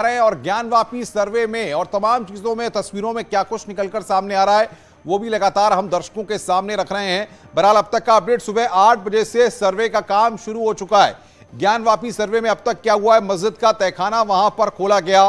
रहे हैं और ज्ञानवापी सर्वे में और तमाम चीजों में, तस्वीरों में क्या कुछ निकलकर सामने आ रहा है वो भी लगातार हम दर्शकों के सामने रख रहे हैं। बहरहाल अब तक का अपडेट, सुबह 8 बजे से सर्वे का काम शुरू हो चुका है। ज्ञानवापी सर्वे में अब तक क्या हुआ है, मस्जिद का तहखाना वहां पर खोला गया,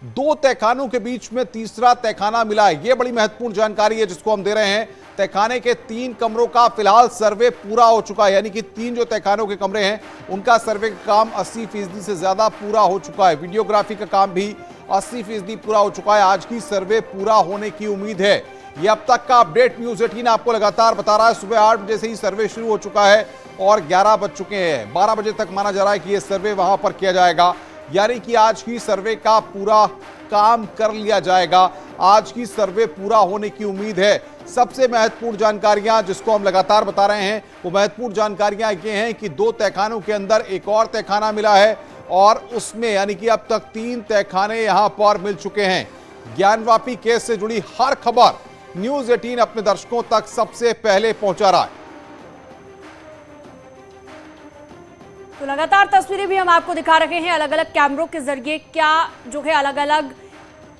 2 तहखानों के बीच में तीसरा तहखाना मिला है। यह बड़ी महत्वपूर्ण जानकारी है जिसको हम दे रहे हैं। तहखाने के 3 कमरों का फिलहाल सर्वे पूरा हो चुका है, यानी कि 3 जो तहखानों के कमरे हैं उनका सर्वे का काम 80% से ज्यादा पूरा हो चुका है। वीडियोग्राफी का काम भी 80% पूरा हो चुका है। आज की सर्वे पूरा होने की उम्मीद है। यह अब तक का अपडेट न्यूज़ 18 आपको लगातार बता रहा है। सुबह 8 बजे से ही सर्वे शुरू हो चुका है और 11 बज चुके हैं। 12 बजे तक माना जा रहा है कि यह सर्वे वहां पर किया जाएगा, यानी कि आज की सर्वे का पूरा काम कर लिया जाएगा। आज की सर्वे पूरा होने की उम्मीद है। सबसे महत्वपूर्ण जानकारियां जिसको हम लगातार बता रहे हैं वो महत्वपूर्ण जानकारियां ये हैं कि 2 तहखानों के अंदर एक और तहखाना मिला है और उसमें यानी कि अब तक 3 तहखाने यहां पर मिल चुके हैं। ज्ञानवापी केस से जुड़ी हर खबर न्यूज़ 18 अपने दर्शकों तक सबसे पहले पहुंचा रहा है। तो लगातार तस्वीरें भी हम आपको दिखा रहे हैं अलग अलग कैमरों के जरिए, क्या जो है अलग अलग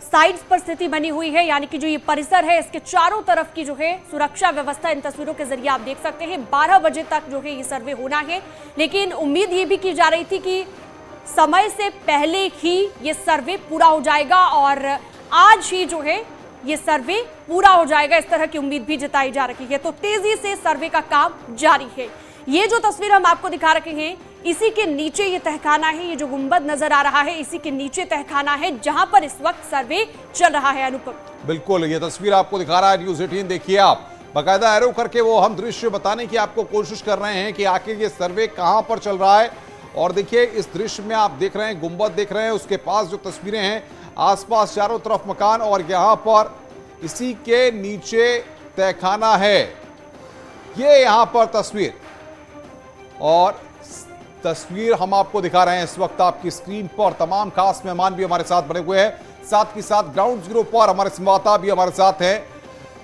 साइड्स पर स्थिति बनी हुई है, यानी कि जो ये परिसर है इसके चारों तरफ की जो है सुरक्षा व्यवस्था इन तस्वीरों के जरिए आप देख सकते हैं। 12 बजे तक जो है ये सर्वे होना है, लेकिन उम्मीद ये भी की जा रही थी कि समय से पहले ही ये सर्वे पूरा हो जाएगा और आज ही जो है ये सर्वे पूरा हो जाएगा, इस तरह की उम्मीद भी जताई जा रही है। तो तेजी से सर्वे का काम जारी है। ये जो तस्वीर हम आपको दिखा रहे हैं इसी के नीचे ये तहखाना है, ये जो गुंबद नजर आ रहा है इसी के नीचे तहखाना है जहां पर इस वक्त सर्वे चल रहा है। अनुपम, बिल्कुल ये तस्वीर आपको दिखा रहा है न्यूज़ 18। देखिए आप, बाकायदा एरो करके वो हम दृश्य बताने की आपको कोशिश कर रहे हैं कि आखिर ये सर्वे कहां पर चल रहा है। और देखिए इस दृश्य में आप देख रहे हैं, गुंबद देख रहे हैं, उसके पास जो तस्वीरें हैं, आसपास चारों तरफ मकान और यहां पर इसी के नीचे तहखाना है। ये यहां पर तस्वीर और तस्वीर हम आपको दिखा रहे हैं इस वक्त आपकी स्क्रीन पर। तमाम खास मेहमान भी हमारे साथ बने हुए हैं, साथ ही साथ ग्राउंड जीरो पर हमारे संवाददाता भी हमारे साथ हैं।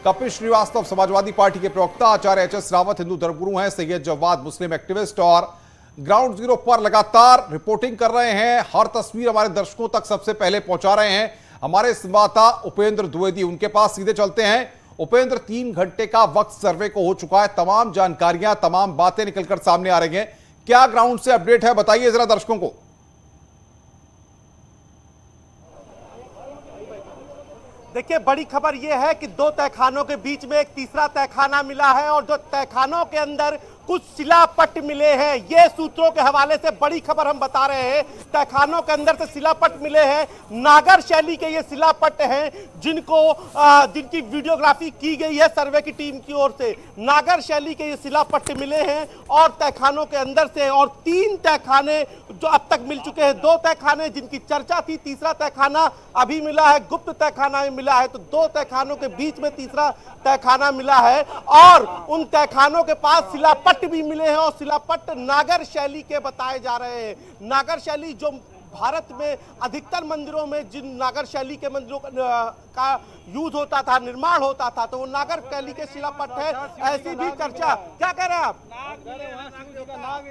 कपिल श्रीवास्तव समाजवादी पार्टी के प्रवक्ता, आचार्य एचएस रावत हिंदू धर्मगुरु हैं, सैयद जवाद मुस्लिम एक्टिविस्ट और ग्राउंड जीरो पर लगातार रिपोर्टिंग कर रहे हैं। हर तस्वीर हमारे दर्शकों तक सबसे पहले पहुंचा रहे हैं हमारे संवाददाता उपेंद्र द्विवेदी। उनके पास सीधे चलते हैं। उपेंद्र, 3 घंटे का वक्त सर्वे को हो चुका है, तमाम जानकारियां, तमाम बातें निकलकर सामने आ रही हैं। क्या ग्राउंड से अपडेट है, बताइए जरा दर्शकों को। देखिए, बड़ी खबर यह है कि 2 तहखानों के बीच में एक तीसरा तहखाना मिला है और जो तहखानों के अंदर कुछ शिलापट मिले हैं, ये सूत्रों के हवाले से बड़ी खबर हम बता रहे हैं। तहखानों के अंदर से शिलापट मिले हैं, नागर शैली के ये शिलापट हैं जिनकी वीडियोग्राफी की गई है सर्वे की टीम की ओर से। नागर शैली के ये शिलापट मिले हैं और तहखानों के अंदर से, और 3 तहखाने जो अब तक मिल चुके हैं। 2 तहखाने जिनकी चर्चा थी, तीसरा तहखाना अभी मिला है, गुप्त तहखाना मिला है, तो 2 तहखानों के बीच में तीसरा तहखाना मिला है और उन तहखानों के पास शिलापट भी मिले हैं और शिलापट नागर शैली के बताए जा रहे हैं। नागर शैली जो भारत में अधिकतर मंदिरों में जिन नागर शैली के मंदिरों का यूज होता था, निर्माण होता था, तो वो नागर शैली के शिलापट है, ऐसी भी चर्चा। क्या कह रहे हैं आप?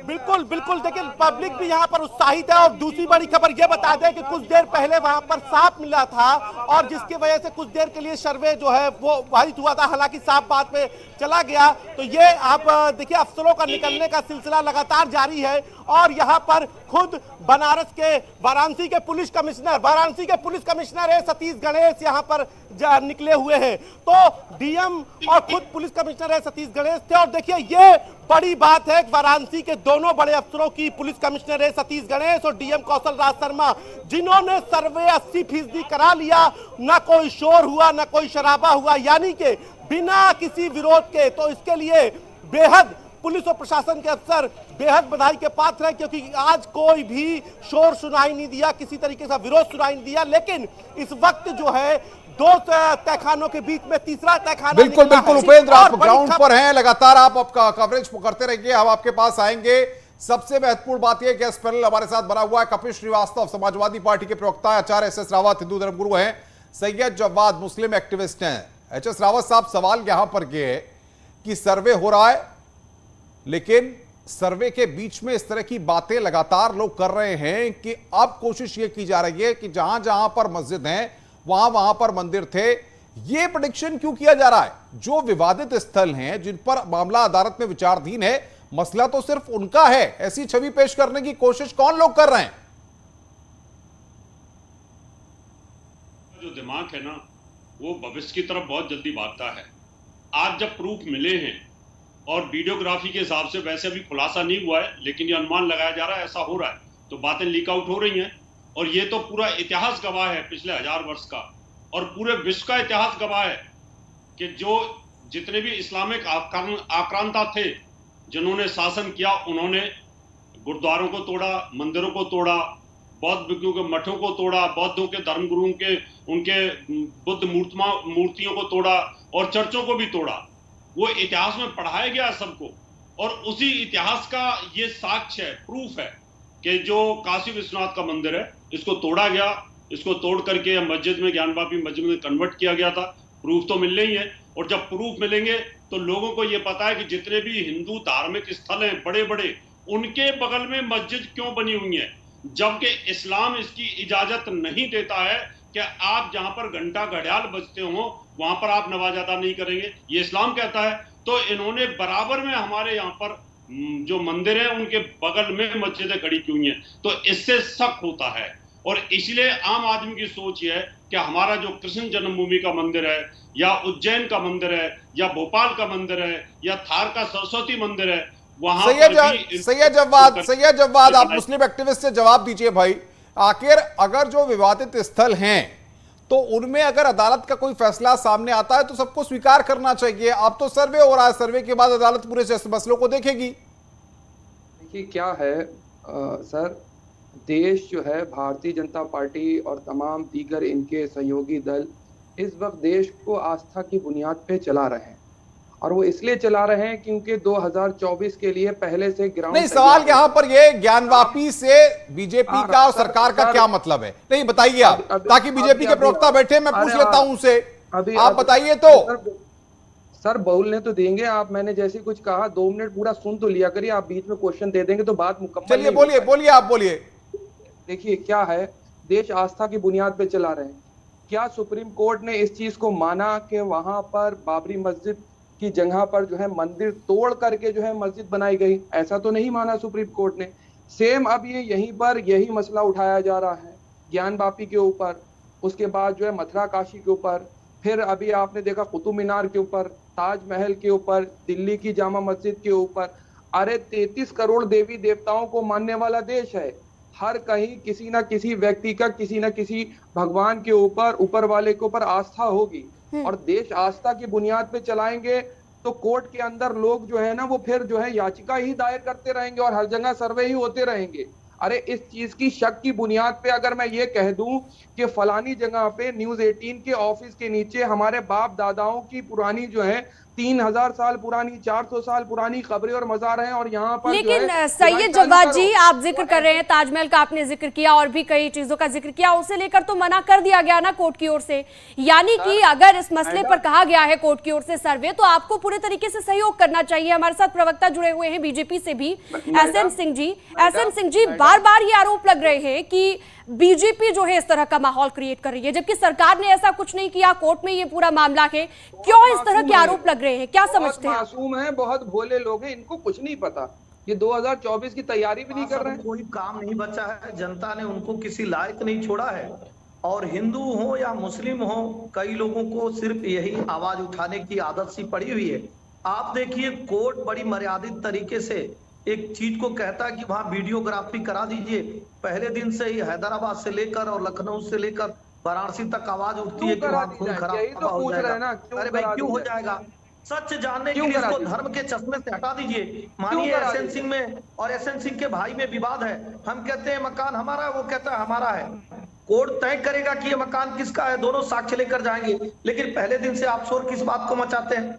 बिल्कुल बिल्कुल, देखिए पब्लिक भी यहाँ पर उत्साहित है। और दूसरी बड़ी खबर ये बता दें कि कुछ देर पहले वहां पर सांप मिला था और जिसकी वजह से कुछ देर के लिए सर्वे जो है वो बाधित हुआ था, हालांकि सांप बाद में चला गया। तो ये आप देखिए अफसरों का निकलने का सिलसिला लगातार जारी है और यहाँ पर खुद वाराणसी के पुलिस कमिश्नर है सतीश गणेश यहाँ पर निकले हुए हैं। तो डीएम और खुद पुलिस कमिश्नर है सतीश गणेश थे। और देखिए ये बड़ी बात है, वाराणसी के दोनों बड़े अफसरों की, पुलिस कमिश्नर है सतीश गणेश और डीएम कौशल राज शर्मा, जिन्होंने सर्वे 80% करा लिया। ना कोई शोर हुआ, ना कोई शराबा हुआ, यानी कि बिना किसी विरोध के। तो इसके लिए बेहद पुलिस और प्रशासन के अफसर बेहद बधाई के पात्र हैं, क्योंकि आज कोई भी शोर सुनाई नहीं दिया, किसी तरीके का विरोध सुनाई नहीं दिया। लेकिन इस वक्त जो है 2 तहखानों के बीच में तीसरा तहखाना। बिल्कुल बिल्कुल उपेंद्र, आप ग्राउंड पर हैं, लगातार आप आपका कवरेज करते रहिए, हम आपके पास आएंगे। सबसे महत्वपूर्ण बात यह कि इस पैनल हमारे साथ बना हुआ है कपिल श्रीवास्तव समाजवादी पार्टी के प्रवक्ता, आचार्य एचएस रावत हिंदू धर्मगुरु हैं, सैयद जवाद मुस्लिम एक्टिविस्ट हैं। एचएस रावत साहब, सवाल यहां पर यह है कि सर्वे हो रहा है लेकिन सर्वे के बीच में इस तरह की बातें लगातार लोग कर रहे हैं कि अब कोशिश ये की जा रही है कि जहां जहां पर मस्जिद हैं वहां वहां पर मंदिर थे। ये प्रेडिक्शन क्यों किया जा रहा है? जो विवादित स्थल हैं, जिन पर मामला अदालत में विचाराधीन है, मसला तो सिर्फ उनका है, ऐसी छवि पेश करने की कोशिश कौन लोग कर रहे हैं? जो दिमाग है ना, वो भविष्य की तरफ बहुत जल्दी भागता है। आज जब प्रूफ मिले हैं और वीडियोग्राफी के हिसाब से, वैसे अभी खुलासा नहीं हुआ है, लेकिन ये अनुमान लगाया जा रहा है ऐसा हो रहा है, तो बातें लीक आउट हो रही हैं। और ये तो पूरा इतिहास गवाह है पिछले 1000 वर्ष का, और पूरे विश्व का इतिहास गवाह है कि जो जितने भी इस्लामिक आक्रांता थे, जिन्होंने शासन किया, उन्होंने गुरुद्वारों को तोड़ा, मंदिरों को तोड़ा, बौद्ध भिक्षुओं के मठों को तोड़ा, बौद्धों के धर्मगुरुओं के उनके बुद्ध मूर्तियों को तोड़ा और चर्चों को भी तोड़ा। वो इतिहास में पढ़ाया गया सबको, और उसी इतिहास का ये साक्ष्य है, प्रूफ है कि जो काशी विश्वनाथ का मंदिर है, इसको तोड़ा गया, इसको तोड़ करके मस्जिद में, ज्ञानवापी मस्जिद में कन्वर्ट किया गया था। प्रूफ तो मिल रही है, और जब प्रूफ मिलेंगे तो लोगों को ये पता है कि जितने भी हिंदू धार्मिक स्थल हैं बड़े बड़े, उनके बगल में मस्जिद क्यों बनी हुई है, जबकि इस्लाम इसकी इजाजत नहीं देता है कि आप जहां पर घंटा घड़ियाल बजते हो वहां पर आप नमाज अदा नहीं करेंगे, ये इस्लाम कहता है। तो इन्होंने बराबर में हमारे यहाँ पर जो मंदिर है उनके बगल में मस्जिदें खड़ी की हुई हैं, तो इससे शक होता है। और इसलिए आम आदमी की सोच ये है कि हमारा जो कृष्ण जन्मभूमि का मंदिर है, या उज्जैन का मंदिर है, या भोपाल का मंदिर है, या थार का सरस्वती मंदिर है, वहां सैयद जवाद, आप मुस्लिम एक्टिविस्ट से जवाब दीजिए भाई। आखिर अगर जो विवादित स्थल हैं तो उनमें अगर अदालत का कोई फैसला सामने आता है तो सबको स्वीकार करना चाहिए। अब तो सर्वे हो रहा है, सर्वे के बाद अदालत पूरे मसलों को देखेगी। देखिए क्या है सर, देश जो है भारतीय जनता पार्टी और तमाम दीगर इनके सहयोगी दल इस वक्त देश को आस्था की बुनियाद पे चला रहे हैं, और वो इसलिए चला रहे हैं क्योंकि 2024 के लिए पहले से ग्राउंड नहीं। सवाल यहाँ पर ये ज्ञानवापी से बीजेपी का और सरकार का क्या मतलब है? नहीं बताइए आप, ताकि बीजेपी के प्रवक्ता बैठे, मैं पूछ लेता हूं उनसे, आप बताइए तो। सर बोलने तो देंगे आप, मैंने जैसे कुछ कहा 2 मिनट पूरा सुन तो लिया करिए, आप बीच में क्वेश्चन दे देंगे तो बात मुकम्मल। चलिए बोलिए आप बोलिए। देखिए क्या है, देश आस्था की बुनियाद पे चला रहे हैं। क्या सुप्रीम कोर्ट ने इस चीज को माना कि वहां पर बाबरी मस्जिद की जगह पर जो है मंदिर तोड़ करके जो है मस्जिद बनाई गई? ऐसा तो नहीं माना सुप्रीम कोर्ट ने। सेम अब ये यहीं पर यही मसला उठाया जा रहा है, ज्ञानवापी के ऊपर, उसके बाद जो है मथुरा काशी के ऊपर, फिर अभी आपने देखा कुतुब मीनार के ऊपर, ताजमहल के ऊपर, दिल्ली की जामा मस्जिद के ऊपर। अरे 33 करोड़ देवी देवताओं को मानने वाला देश है। हर कहीं किसी ना किसी व्यक्ति का किसी ना किसी भगवान के ऊपर, ऊपर वाले के ऊपर आस्था होगी, और देश आस्था की बुनियाद पे चलाएंगे तो कोर्ट के अंदर लोग जो है ना वो फिर जो है याचिका ही दायर करते रहेंगे और हर जगह सर्वे ही होते रहेंगे। अरे इस चीज की शक की बुनियाद पे अगर मैं ये कह दूं कि फलानी जगह पे न्यूज 18 के ऑफिस के नीचे हमारे बाप दादाओं की पुरानी जो है 3000 साल पुरानी, 400 साल पुरानी कब्रें और मजार हैं, और यहाँ पर लेकिन सैयद जवाद जी, आप जिक्र कर रहे हैं ताजमहल का, आपने जिक्र किया और भी कई चीजों का जिक्र किया, उसे लेकर तो मना कर दिया गया ना कोर्ट की ओर से। यानी कि अगर इस मसले पर कहा गया है कोर्ट की ओर से सर्वे, तो आपको पूरे तरीके से सहयोग करना चाहिए। हमारे साथ प्रवक्ता जुड़े हुए हैं बीजेपी से भी, एसएन सिंह जी, बार बार ये आरोप लग रहे हैं कि बीजेपी जो है इस तरह का माहौल क्रिएट कर रही है, जबकि सरकार ने ऐसा कुछ नहीं किया, कोर्ट में ये पूरा मामला है। क्यों इस तरह के आरोप लग रहे हैं, क्या समझते हैं? मासूम है, बहुत भोले लोग हैं, इनको कुछ नहीं पता, ये 2024 की तैयारी भी नहीं कर रहे हैं। कोई काम नहीं बचा है, जनता ने उनको किसी लायक नहीं छोड़ा है। और हिंदू हो या मुस्लिम हो, कई लोगों को सिर्फ यही आवाज उठाने की आदत सी पड़ी हुई है। आप देखिए, कोर्ट बड़ी मर्यादित तरीके से एक चीज को कहता है कि वहां वीडियोग्राफी करा दीजिए। पहले दिन से ही हैदराबाद से लेकर और लखनऊ से लेकर वाराणसी तक आवाज उठती है कि वहां खून खराबा हो जाएगा। अरे भाई क्यों हो जाएगा? सच जानने के लिए इसको धर्म के चश्मे से हटा दीजिए। मानिए एसएन सिंह में और एसएन सिंह के भाई में विवाद है, हम कहते हैं मकान हमारा है, वो कहता है हमारा है। कोर्ट तय करेगा कि ये मकान किसका है, दोनों साक्ष्य लेकर जाएंगे। लेकिन पहले दिन से आप शोर किस बात को मचाते हैं?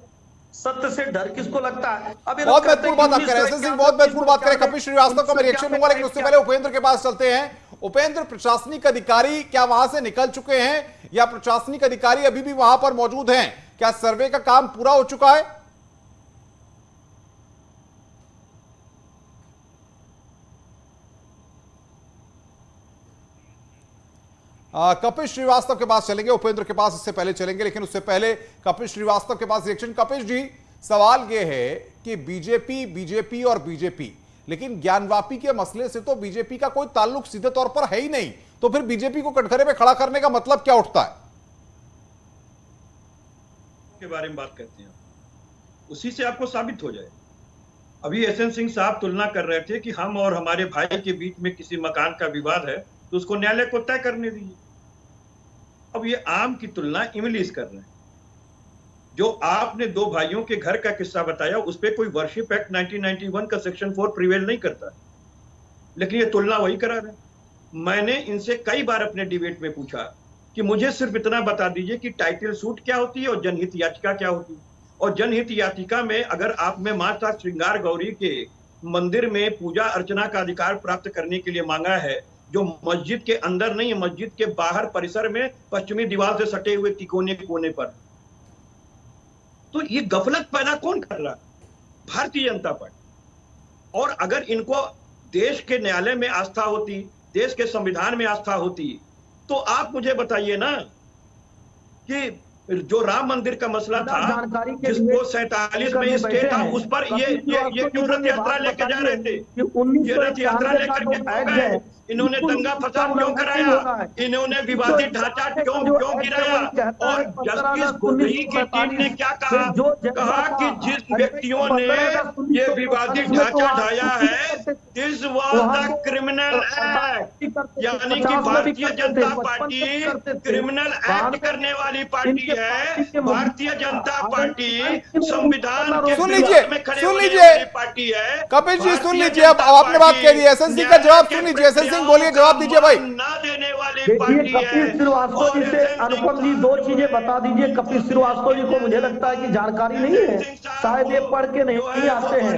सत्य से डर किसको लगता है? अब बहुत महत्वपूर्ण बात आप करें, एसएन सिंह, बहुत महत्वपूर्ण बात करें। कपिल श्रीवास्तव का मैं रिएक्शन लूंगा, लेकिन उससे पहले उपेंद्र के पास चलते हैं। उपेंद्र, प्रशासनिक अधिकारी क्या वहां से निकल चुके हैं या प्रशासनिक अधिकारी अभी भी वहां पर मौजूद हैं? क्या सर्वे का काम पूरा हो चुका है? कपिल श्रीवास्तव के पास चलेंगे, उपेंद्र के पास इससे पहले चलेंगे, लेकिन उससे पहले कपिल श्रीवास्तव के पास रिएक्शन। कपिल जी, सवाल यह है कि बीजेपी और बीजेपी, लेकिन ज्ञानवापी के मसले से तो बीजेपी का कोई ताल्लुक सीधे तौर पर है ही नहीं, तो फिर बीजेपी को कटघरे में खड़ा करने का मतलब क्या उठता है? के बारे में बात करते हैं, उसी से आपको साबित हो जाए। अभी एसएन सिंह साहब तुलना कर रहे थे कि हम और हमारे भाई के बीच में किसी मकान का विवाद है तो उसको न्यायालय को तय करने दीजिए। अब ये आम की तुलना इंग्लिश कर रहे हैं। जो आपने दो भाइयों के घर का किस्सा बताया उस पर कोई वर्शिप एक्ट 1991 का सेक्शन 4 प्रिवेल नहीं करता, लेकिन ये तुलना वही करा रहे हैं। मैंने इनसे कई बार अपने डिबेट में पूछा कि मुझे सिर्फ इतना बता दीजिए कि टाइटल सूट क्या होती है और जनहित याचिका क्या होती है। और जनहित याचिका में अगर आपने माता श्रृंगार गौरी के मंदिर में पूजा अर्चना का अधिकार प्राप्त करने के लिए मांगा है, जो मस्जिद के अंदर नहीं, मस्जिद के बाहर परिसर में पश्चिमी दीवार से सटे हुए तिकोने कोने पर, तो ये गफलत पैदा कौन कर रहा? भारतीय जनता पार्टी। और अगर इनको देश के न्यायालय में आस्था होती, देश के संविधान में आस्था होती, तो आप मुझे बताइए ना कि जो राम मंदिर का मसला था, जिसको 47 में स्टे था, उस पर ये क्यों रथ यात्रा लेके जा रहे थे? ये रथ यात्रा लेकर के क्यों गए? इन्होंने दंगा फसाद क्यों कराया? इन्होंने विवादित ढांचा क्यों गिराया? और जस्टिस गोगोई की टीम ने क्या कहा कि जिस व्यक्तियों ने ये विवादित ढांचा ढाया है, this was the criminal act, यानी कि Bharatiya Janata party criminal act करने वाली पार्टी है। भारतीय जनता पार्टी संविधान के विरोध में खड़े होने वाली पार्टी है। कपिल जी सुन लीजिए, अब आपने बात कह दी, एसएन सिंह का जवाब सुन लीजिए। एसएन सिंह बोलिए, जवाब दीजिए भाई। ना देने वाली देखिए, पार्टी है। कपिल श्रीवास्तव जी से अनुपम जी दो चीजें बता दीजिए। कपिल श्रीवास्तव जी को मुझे लगता है कि जानकारी नहीं है, शायद ये पढ़ के नहीं आते हैं।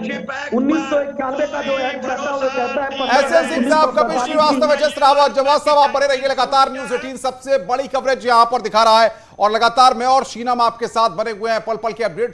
1991 का जो एक्ट कहता है वो कहता है। एसएन सिंह साहब, कपिल श्रीवास्तव, एचएस रावत, जवाब साहब आप बने रहिए। लगातार न्यूज़ 18 सबसे बड़ी कवरेज यहां पर दिखा रहा है और लगातार मैं और शीनम आपके साथ बने हुए हैं, पल पल के अपडेट